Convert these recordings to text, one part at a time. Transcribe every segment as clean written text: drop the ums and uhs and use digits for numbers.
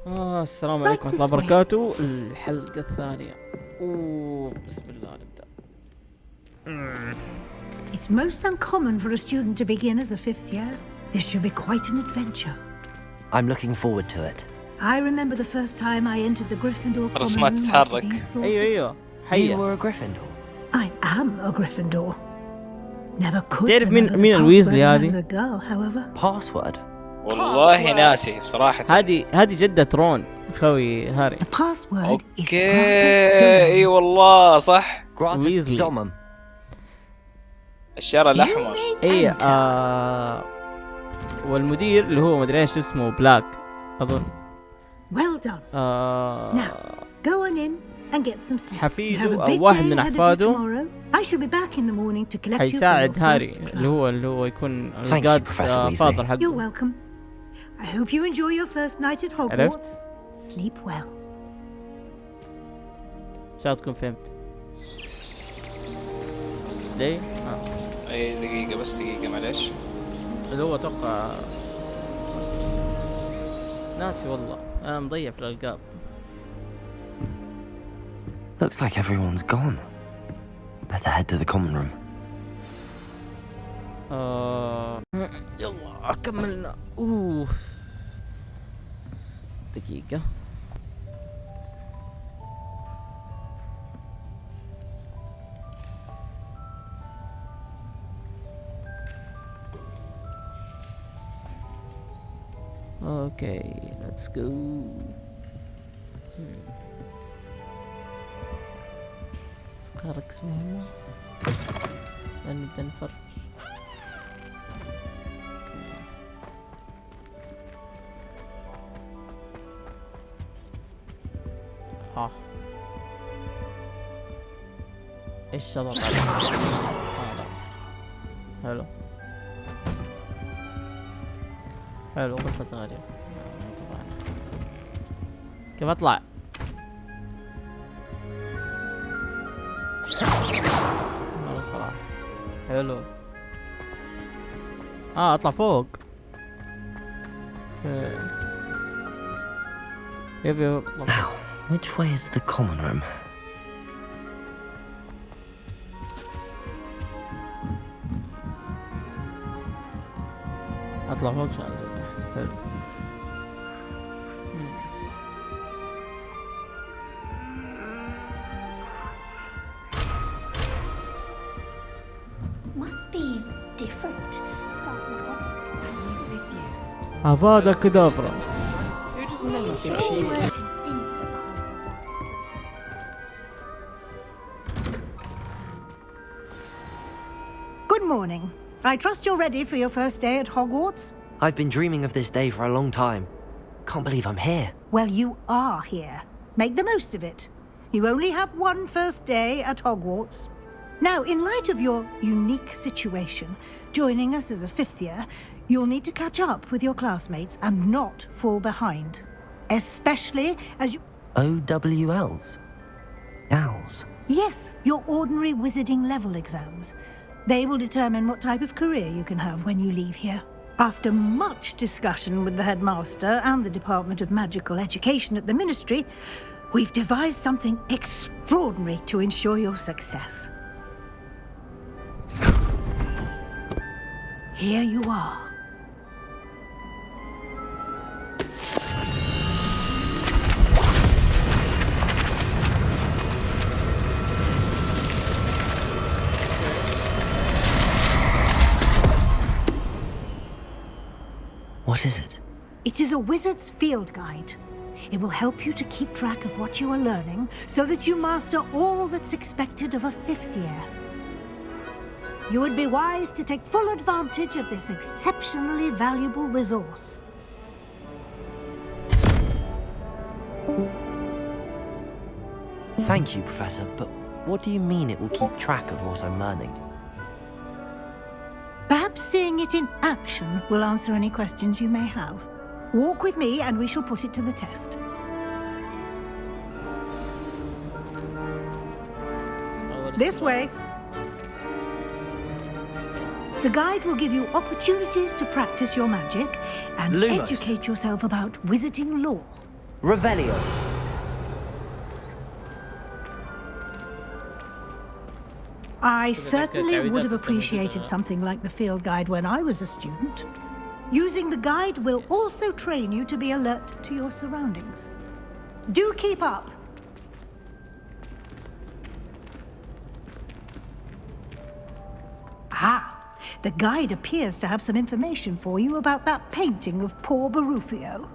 السلام عليكم ورحمة الله وبركاته. الحلقة الثانية. بسم الله نبدأ. It's most uncommon for a student to begin as a fifth year. This should be quite an adventure. I'm looking forward to it. I remember the first time I entered the Gryffindor common رسمات room after تتحرك. being sorted. أيوة You حيا. were a Gryffindor. I am a Gryffindor. Never could تعرف remember the مين password الويزلي when I هذه؟ was a girl, however. Password. والله ناسي بصراحة. هذه جدة رون خوي هاري. The password is اوكي اي والله صح. ويزلي. Domum. الشارع الأحمر. اي والمدير اللي هو مدري ايش اسمه بلاك اظن. Well done. Now, go on in and get some sleep. You have a حفيده big او واحد day من ahead of you احفاده tomorrow. I shall be back in the morning to collect you for your حيساعد هاري first اللي هو class. يكون Thank you, القاد Professor Weasley. فاضل You're حقه. welcome. I hope you enjoy your first night at Hogwarts. Sleep well. ان شاء الله تكون فهمت. ليه؟ اي دقيقة بس دقيقة معلش. اللي هو اتوقع ناسي والله، انا مضيع في الالقاب. Looks like everyone's gone. Better head to the common room. يلا كملنا. دقيقة. Okay, let's go. ركز مهمة نبدأ نفرش. ها ايش شطط عليه؟ لا حلو حلو غرفة غريبة. طبعا كيف اطلع؟ مرة صراحة حلو. اطلع فوق. يبي اطلع. Now, which way is the common room? اطلع فوق عشان انزل تحت. حلو. Must be different. افادا كدافرا. Good morning. I trust you're ready for your first day at Hogwarts. I've been dreaming of this day for a long time. Can't believe I'm here. Well, you are here. Make the most of it. You only have one first day at Hogwarts. Now, in light of your unique situation, joining us as a fifth year, you'll need to catch up with your classmates and not fall behind. Especially as you... OWLs? Owls? Yes, your ordinary wizarding level exams. They will determine what type of career you can have when you leave here. After much discussion with the headmaster and the Department of Magical Education at the Ministry, we've devised something extraordinary to ensure your success. Here you are. What is it? It is a wizard's field guide. It will help you to keep track of what you are learning so that you master all that's expected of a fifth year. You would be wise to take full advantage of this exceptionally valuable resource. Thank you, Professor, but what do you mean it will keep track of what I'm learning? Perhaps seeing it in action will answer any questions you may have. Walk with me and we shall put it to the test. This way. The guide will give you opportunities to practice your magic and Lumos. educate yourself about wizarding lore. Revelio. I certainly would have appreciated something like the field guide when I was a student. Using the guide will also train you to be alert to your surroundings. Do keep up. The guide appears to have some information for you about that painting of poor Barufio.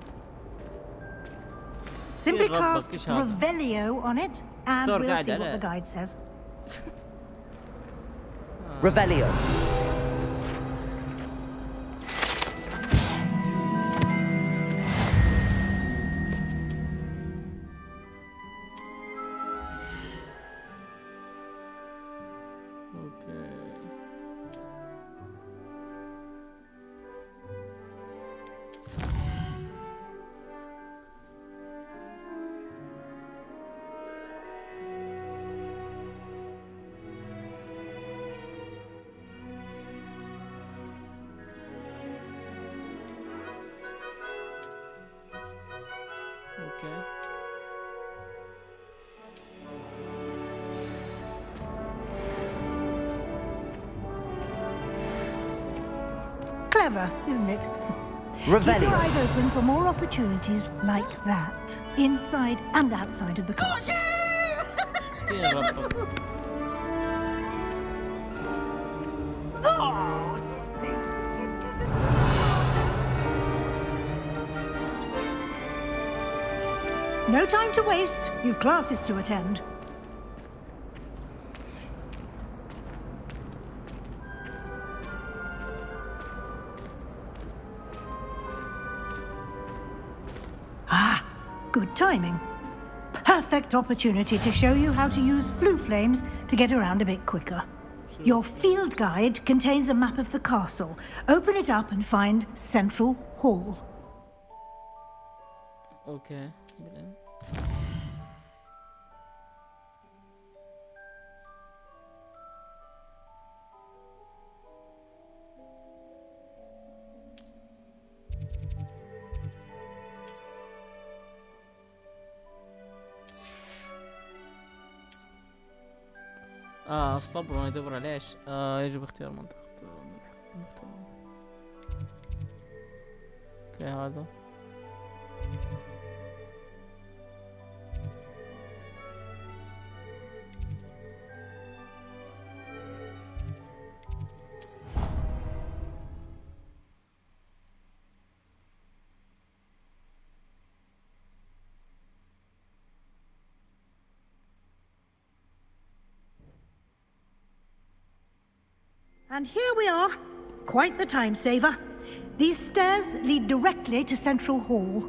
Simply cast Revelio on it, and we'll see what the guide says. Revelio. Clever, isn't it? Revelio. Keep your eyes open for more opportunities like that, inside and outside of the castle. No time to waste. You've classes to attend. Good timing. Perfect opportunity to show you how to use flue flames to get around a bit quicker. Your field guide contains a map of the castle. Open it up and find Central Hall. Okay. الصبر ما يدبر ليش يجب اختيار منطقة. اوكي هذا And here we are. Quite the time saver. These stairs lead directly to Central Hall.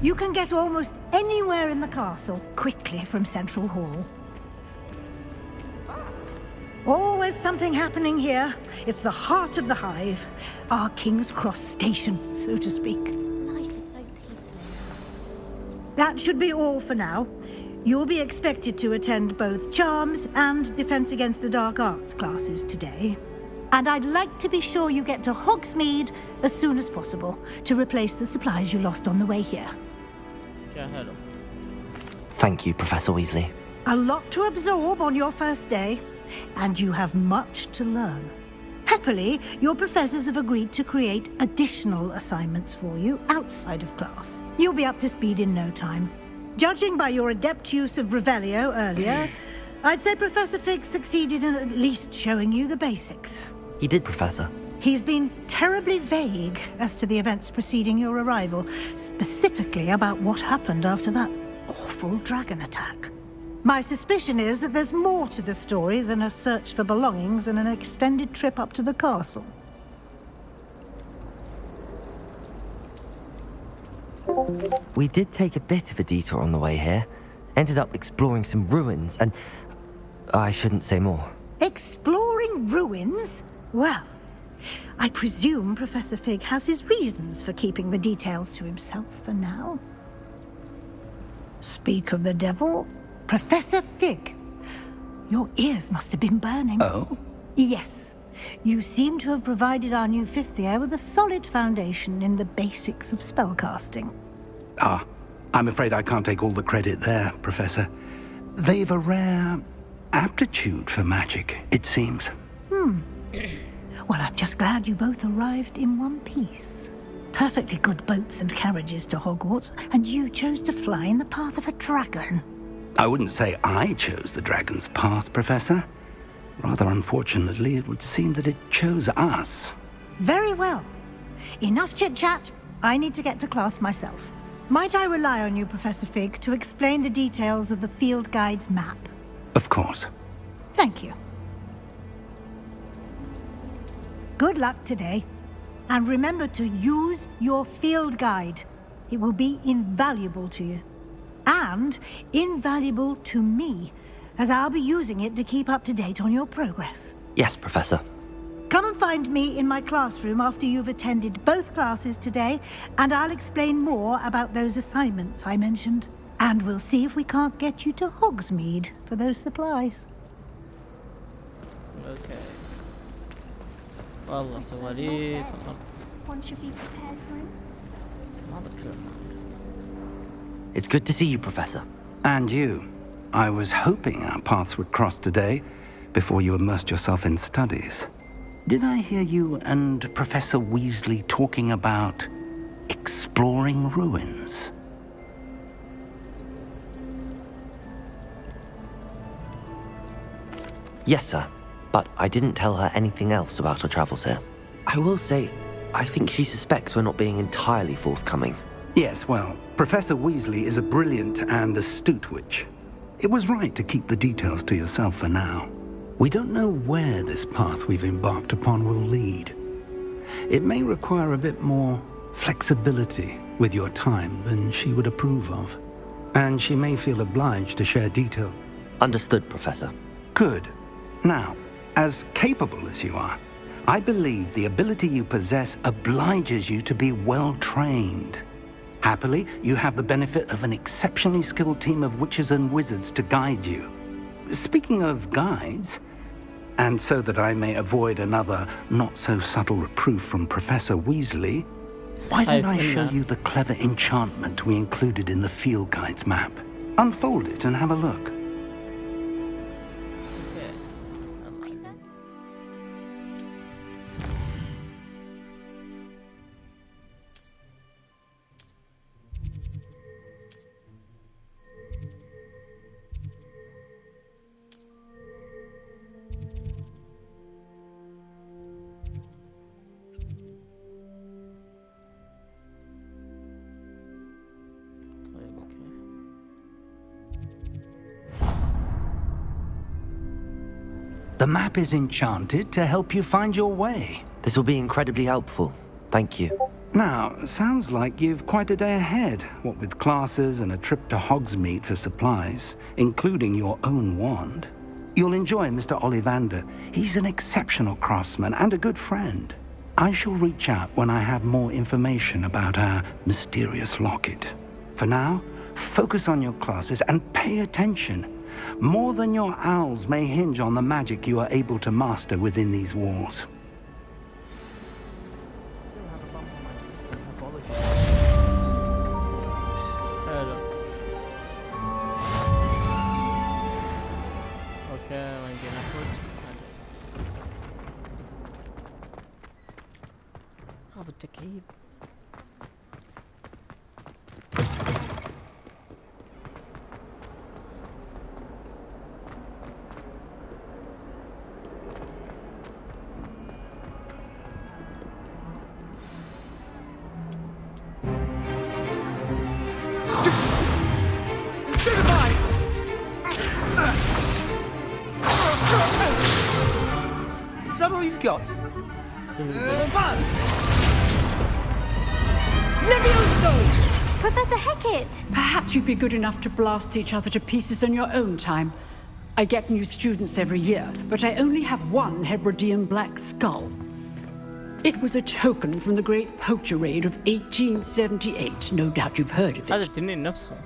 You can get almost anywhere in the castle quickly from Central Hall. Always something happening here. It's the heart of the hive. Our King's Cross station, so to speak. Life is so peaceful. That should be all for now. You'll be expected to attend both Charms and Defense Against the Dark Arts classes today. And I'd like to be sure you get to Hogsmeade as soon as possible to replace the supplies you lost on the way here. Thank you, Professor Weasley. A lot to absorb on your first day, and you have much to learn. Happily, your professors have agreed to create additional assignments for you outside of class. You'll be up to speed in no time. Judging by your adept use of Revelio earlier, I'd say Professor Fig succeeded in at least showing you the basics. He did, Professor. He's been terribly vague as to the events preceding your arrival, specifically about what happened after that awful dragon attack. My suspicion is that there's more to the story than a search for belongings and an extended trip up to the castle. We did take a bit of a detour on the way here. Ended up exploring some ruins and... I shouldn't say more. Exploring ruins? Well, I presume Professor Fig has his reasons for keeping the details to himself for now. Speak of the devil, Professor Fig. Your ears must have been burning. Oh? Yes. You seem to have provided our new fifth year with a solid foundation in the basics of spellcasting. Ah, I'm afraid I can't take all the credit there, Professor. They've a rare aptitude for magic, it seems. Well, I'm just glad you both arrived in one piece. Perfectly good boats and carriages to Hogwarts, and you chose to fly in the path of a dragon. I wouldn't say I chose the dragon's path, Professor. Rather unfortunately, it would seem that it chose us. Very well. Enough chit-chat. I need to get to class myself. Might I rely on you, Professor Fig, to explain the details of the field guide's map? Of course. Thank you. Good luck today. And remember to use your field guide. It will be invaluable to you. And invaluable to me, as I'll be using it to keep up to date on your progress. Yes, Professor. Come and find me in my classroom after you've attended both classes today, and I'll explain more about those assignments I mentioned. And we'll see if we can't get you to Hogsmeade for those supplies. اوكي والله سواليف الارض One should be prepared for him. ما بتكلم معك. It's good to see you, Professor. And you. I was hoping our paths would cross today before you immersed yourself in studies. Did I hear you and Professor Weasley talking about exploring ruins? Yes, sir. But I didn't tell her anything else about our travels here. I will say, I think she suspects we're not being entirely forthcoming. Yes, well, Professor Weasley is a brilliant and astute witch. It was right to keep the details to yourself for now. We don't know where this path we've embarked upon will lead. It may require a bit more flexibility with your time than she would approve of. And she may feel obliged to share detail. Understood, Professor. Good. Now, as capable as you are, I believe the ability you possess obliges you to be well-trained. Happily, you have the benefit of an exceptionally skilled team of witches and wizards to guide you. Speaking of guides, and so that I may avoid another not-so-subtle reproof from Professor Weasley, why don't I show you the clever enchantment we included in the field guide's map? Unfold it and have a look. The map is enchanted to help you find your way. This will be incredibly helpful. Thank you. Now, sounds like you've quite a day ahead, what with classes and a trip to Hogsmeade for supplies, including your own wand. You'll enjoy Mr. Ollivander. He's an exceptional craftsman and a good friend. I shall reach out when I have more information about our mysterious locket. For now, focus on your classes and pay attention. More than your owls may hinge on the magic you are able to master within these walls. حلو. اوكي وين جينا نخرج؟ غاب التكعيب. Is that all you've got? Professor Hecat! Perhaps you'd be good enough to blast each other to pieces on your own time. I get new students every year, but I only have one Hebridean black skull. It was a token from the Great Poacher Raid of 1878. No doubt you've heard of هذا it. التنين نفسه.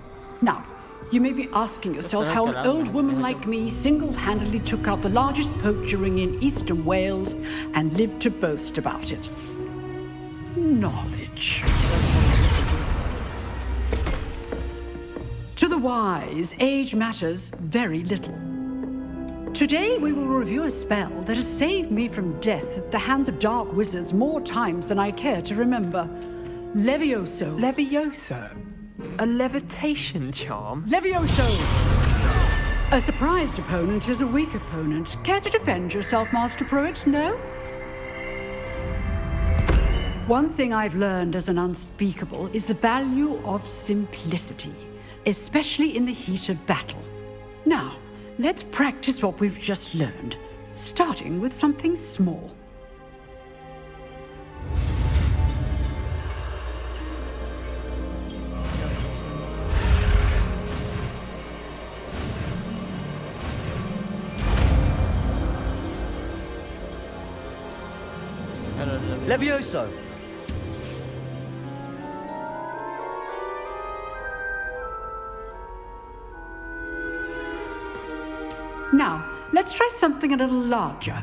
Now, You may be asking yourself how an old woman like me single-handedly took out the largest poacher ring in eastern Wales and lived to boast about it. Knowledge. To the wise, age matters very little. Today we will review a spell that has saved me from death at the hands of dark wizards more times than I care to remember. Levioso. Levioso? A levitation charm? Levioso! A surprised opponent is a weak opponent. Care to defend yourself, Master Pruitt? No? One thing I've learned as an unspeakable is the value of simplicity, especially in the heat of battle. Now, let's practice what we've just learned, starting with something small. Levioso! Now, let's try something a little larger.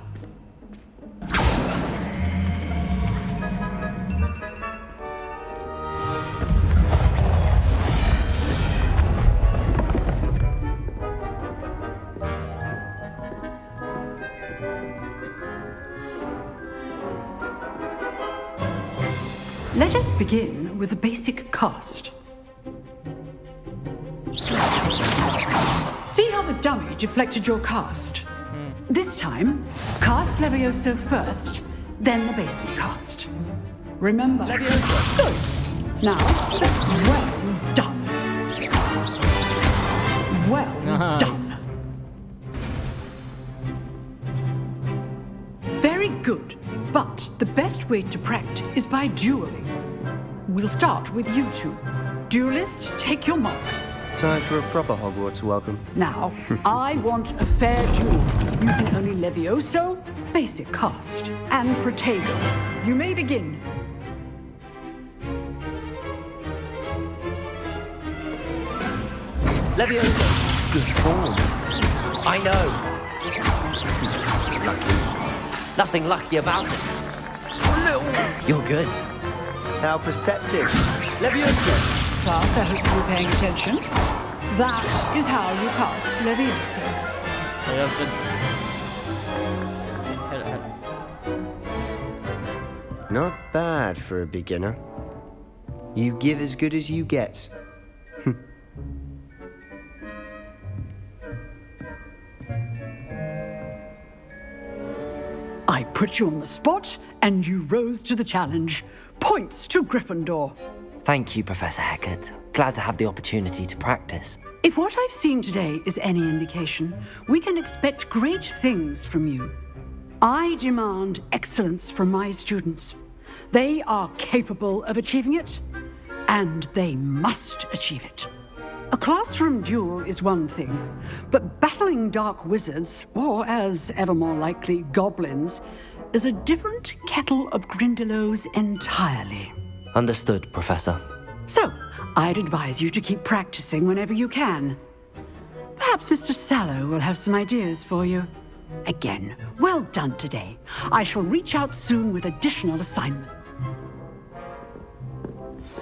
Let us begin with a basic cast. See how the dummy deflected your cast? This time, cast Levioso first, then the basic cast. Remember, Levioso. Good. Now, well done. Well done. Very good. But the best way to practice is by dueling. We'll start with you two. Duelists, take your marks. Time for a proper Hogwarts welcome. Now, I want a fair duel, using only Levioso, basic cast, and Protego. You may begin. Levioso! Good form. I know. Lucky. Nothing lucky about it. You're good. How perceptive. Levioso! Class, I hope you were paying attention. That is how you cast Levioso. Not bad for a beginner. You give as good as you get. I put you on the spot, and you rose to the challenge. Points to Gryffindor. Thank you, Professor Hecat. Glad to have the opportunity to practice. If what I've seen today is any indication, we can expect great things from you. I demand excellence from my students. They are capable of achieving it, and they must achieve it. A classroom duel is one thing, but battling dark wizards, or as ever more likely, goblins, is a different kettle of Grindylows entirely. Understood, Professor. So, I'd advise you to keep practicing whenever you can. Perhaps Mr. Sallow will have some ideas for you. Again, well done today. I shall reach out soon with additional assignments.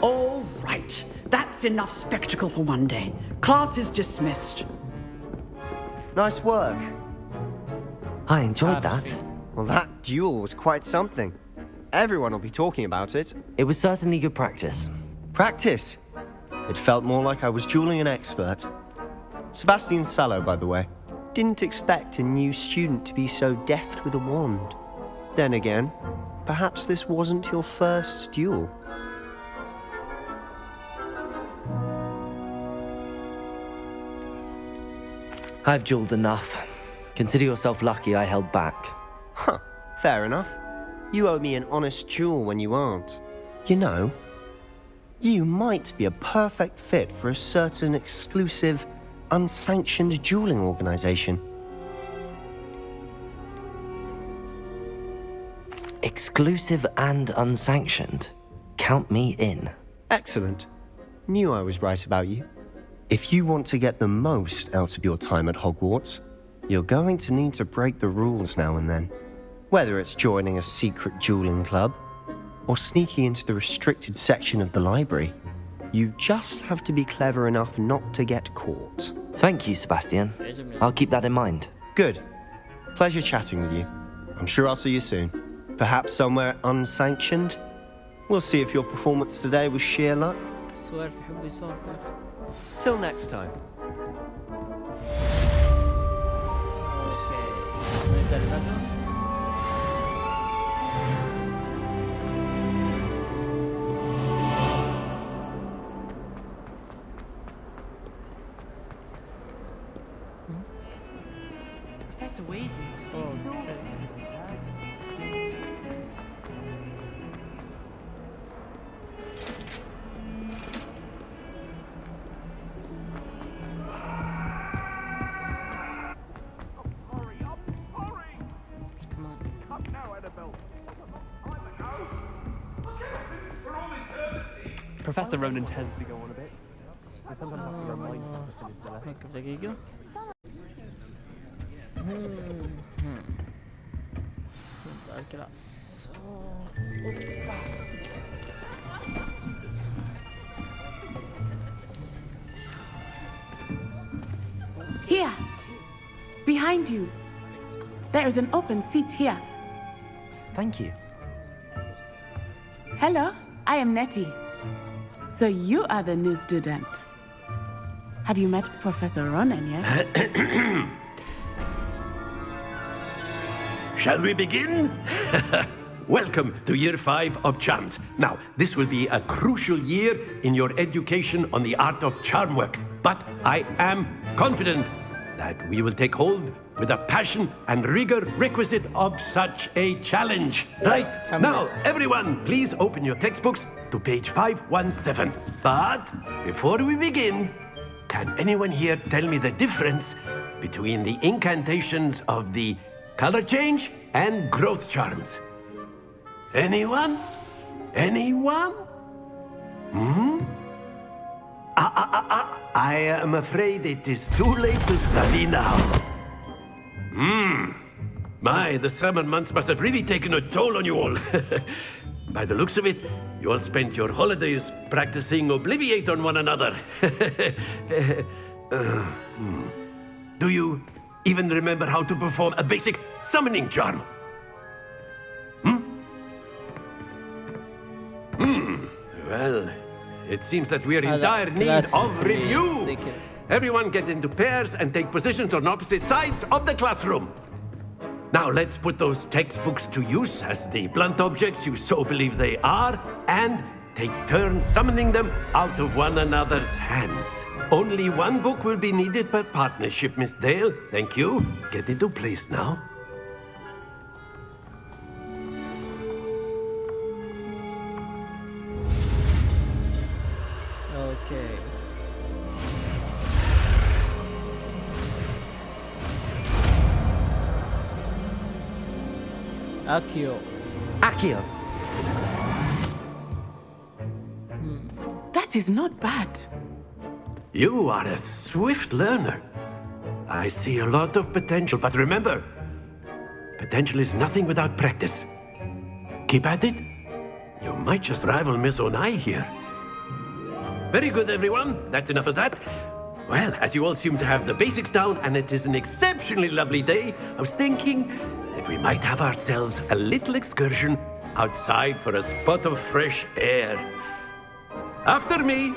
All right, that's enough spectacle for one day. Class is dismissed. Nice work. I enjoyed that. Well, that duel was quite something. Everyone will be talking about it. It was certainly good practice. Practice? It felt more like I was dueling an expert. Sebastian Sallow, by the way. Didn't expect a new student to be so deft with a wand. Then again, perhaps this wasn't your first duel. I've dueled enough. Consider yourself lucky I held back. Huh, fair enough. You owe me an honest duel when you aren't. You know, you might be a perfect fit for a certain exclusive, unsanctioned dueling organization. Exclusive and unsanctioned. Count me in. Excellent. Knew I was right about you. If you want to get the most out of your time at Hogwarts, you're going to need to break the rules now and then. Whether it's joining a secret dueling club or sneaking into the restricted section of the library, you just have to be clever enough not to get caught. Thank you, Sebastian. I'll keep that in mind. Good. Pleasure chatting with you. I'm sure I'll see you soon. Perhaps somewhere unsanctioned? We'll see if your performance today was sheer luck. السوالف يحب يسولف يا أخي. Till next time. اوكي نبدأ اللي بعده. Professor Weasley was Professor Ronan tends to go on a bit. I sometimes have to remind him to finish the lesson. هيك بدقيقة. نبدأ الكلاس. Here, behind you. There is an open seat here. Thank you. Hello, I am Nettie. So you are the new student. Have you met Professor Ronan yet? Shall we begin? Welcome to Year 5 of Charms. Now, this will be a crucial year in your education on the art of charm work. But I am confident that we will take hold with the passion and rigor requisite of such a challenge. Right? Now, everyone, please open your textbooks to page 517. But before we begin, can anyone here tell me the difference between the incantations of the color change and growth charms? Anyone? Anyone? I am afraid it is too late to study now. My, the summer months must have really taken a toll on you all. By the looks of it, you all spent your holidays practicing Obliviate on one another. Do you even remember how to perform a basic summoning charm? Well, it seems that we are in dire need of review. Everyone get into pairs and take positions on opposite sides of the classroom. Now let's put those textbooks to use as the blunt objects you so believe they are, and take turns summoning them out of one another's hands. Only one book will be needed per partnership, Miss Dale. Thank you. Get into place now. اوكي. Accio. That is not bad. You are a swift learner. I see a lot of potential, but remember, potential is nothing without practice. Keep at it. You might just rival Miss Onai here. Very good, everyone. That's enough of that. Well, as you all seem to have the basics down, and it is an exceptionally lovely day, I was thinking that we might have ourselves a little excursion outside for a spot of fresh air. After me.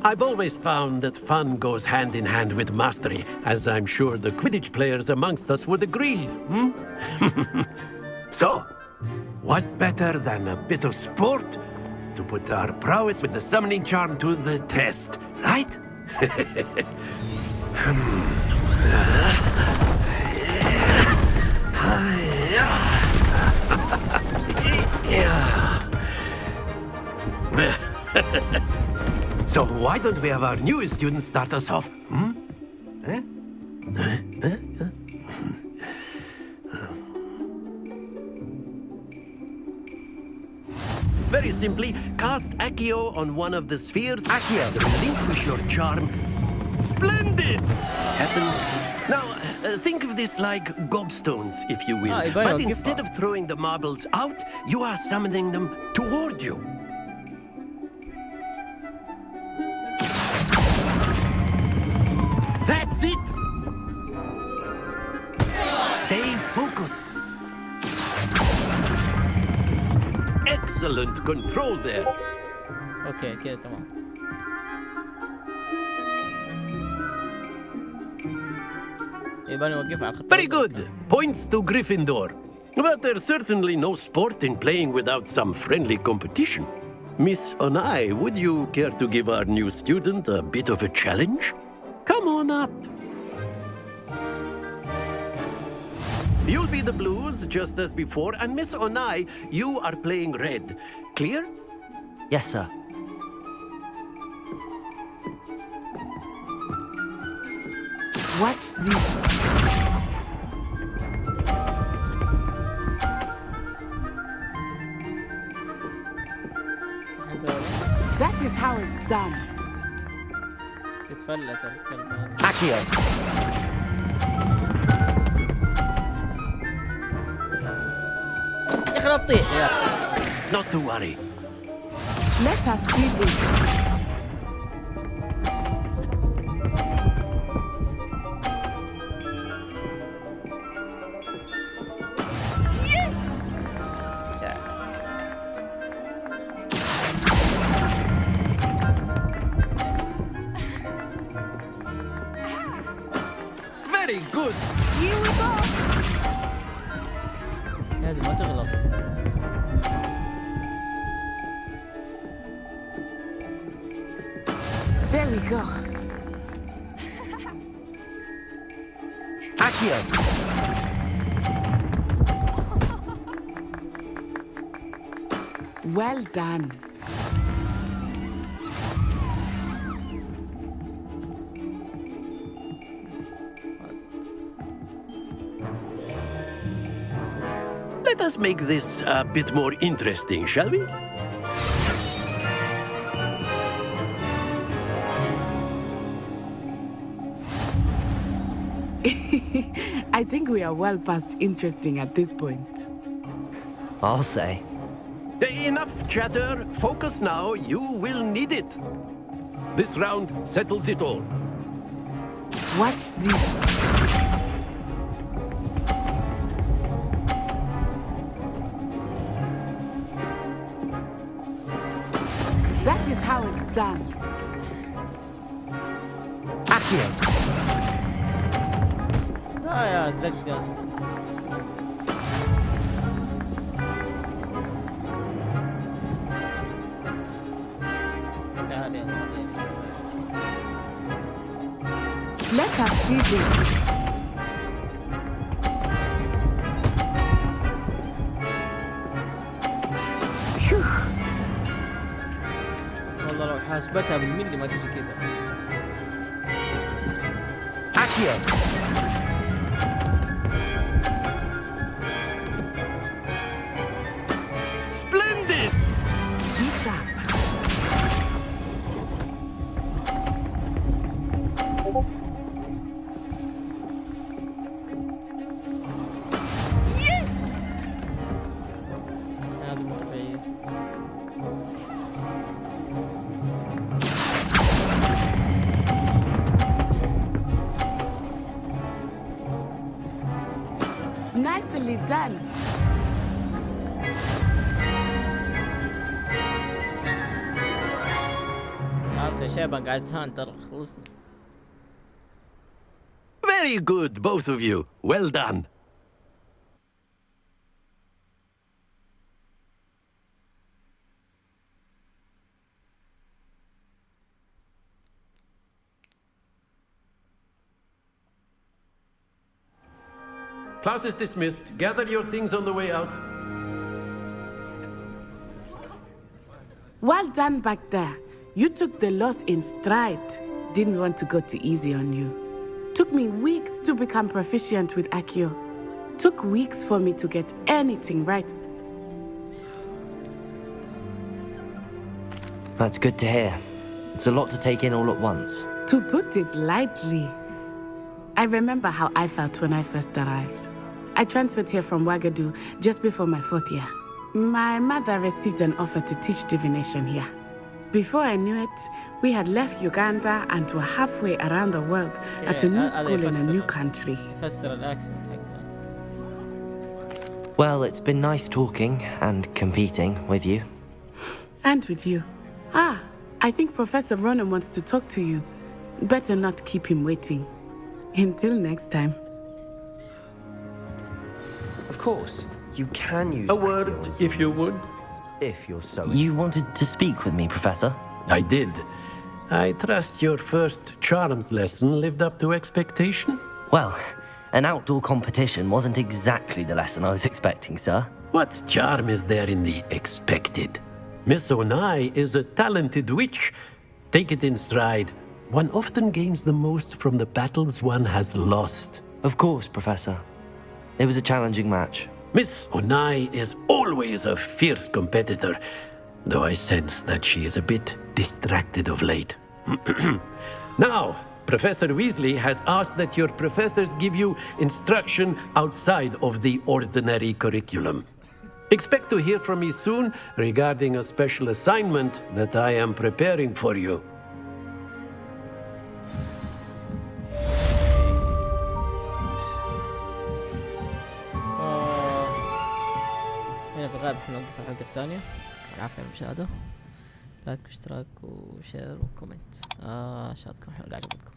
I've always found that fun goes hand in hand with mastery, as I'm sure the Quidditch players amongst us would agree. So, what better than a bit of sport to put our prowess with the summoning charm to the test, right? So why don't we have our newest student start us off? Very simply, cast Accio on one of the spheres. Accio, relinquish your charm. Splendid! Happens. Now, think of this like gobstones, if you will. But instead of throwing the marbles out, you are summoning them toward you. That's it! Stay focused. Excellent control there. اوكي كذا تمام. يبقى نوقف على الخط. Very good. Points to Gryffindor. But there's certainly no sport in playing without some friendly competition. Miss Onai, would you care to give our new student a bit of a challenge? Come on up. You'll be the blues, just as before, and Miss Onai, you are playing red. Clear? Yes, sir. Watch this. That is how it's done. تتفلت الكلب هذا. Accio. يا اخي لا تطيح يا اخي. Not to worry. Let us see this. Very good. Here we go. لازم ما تغلط. There we go. Accio. Well done. Let us make this a bit more interesting, shall we? I think we are well past interesting at this point. I'll say. Enough chatter. Focus now. You will need it. This round settles it all. Watch this. That is how it's done. Accio. يا زقة. Let us see this. والله لو حاسبتها بالملي ما تجي كذا. Accio. Splendid! Be sharp. هذه مو طبيعية. Nicely done. خلاص يا شباب قاعد تهان ترى خلصنا. Very good, both of you. Well done. Class is dismissed. Gather your things on the way out. Well done back there. You took the loss in stride. Didn't want to go too easy on you. Took me weeks to become proficient with Accio. Took weeks for me to get anything right. That's good to hear. It's a lot to take in all at once. To put it lightly, I remember how I felt when I first arrived. I transferred here from Wagadu just before my 4th year. My mother received an offer to teach divination here. Before I knew it, we had left Uganda and were halfway around the world at a new school in a new country. Well, it's been nice talking and competing with you. And with you. I think Professor Ronan wants to talk to you. Better not keep him waiting. Until next time. Of course, you can use A word, if you would. If you're so... You wanted to speak with me, Professor? I did. I trust your first charms lesson lived up to expectation? Well, an outdoor competition wasn't exactly the lesson I was expecting, sir. What charm is there in the expected? Miss Onai is a talented witch. Take it in stride. One often gains the most from the battles one has lost. Of course, Professor. It was a challenging match. Miss Onai is always a fierce competitor, though I sense that she is a bit distracted of late. Now, Professor Weasley has asked that your professors give you instruction outside of the ordinary curriculum. Expect to hear from me soon regarding a special assignment that I am preparing for you. هنا في الغالب حنوقف الحلقة الثانية. العافية المشاهدة. لايك واشتراك وشير وكومنت. شاتكم الحلقة عجبتكم.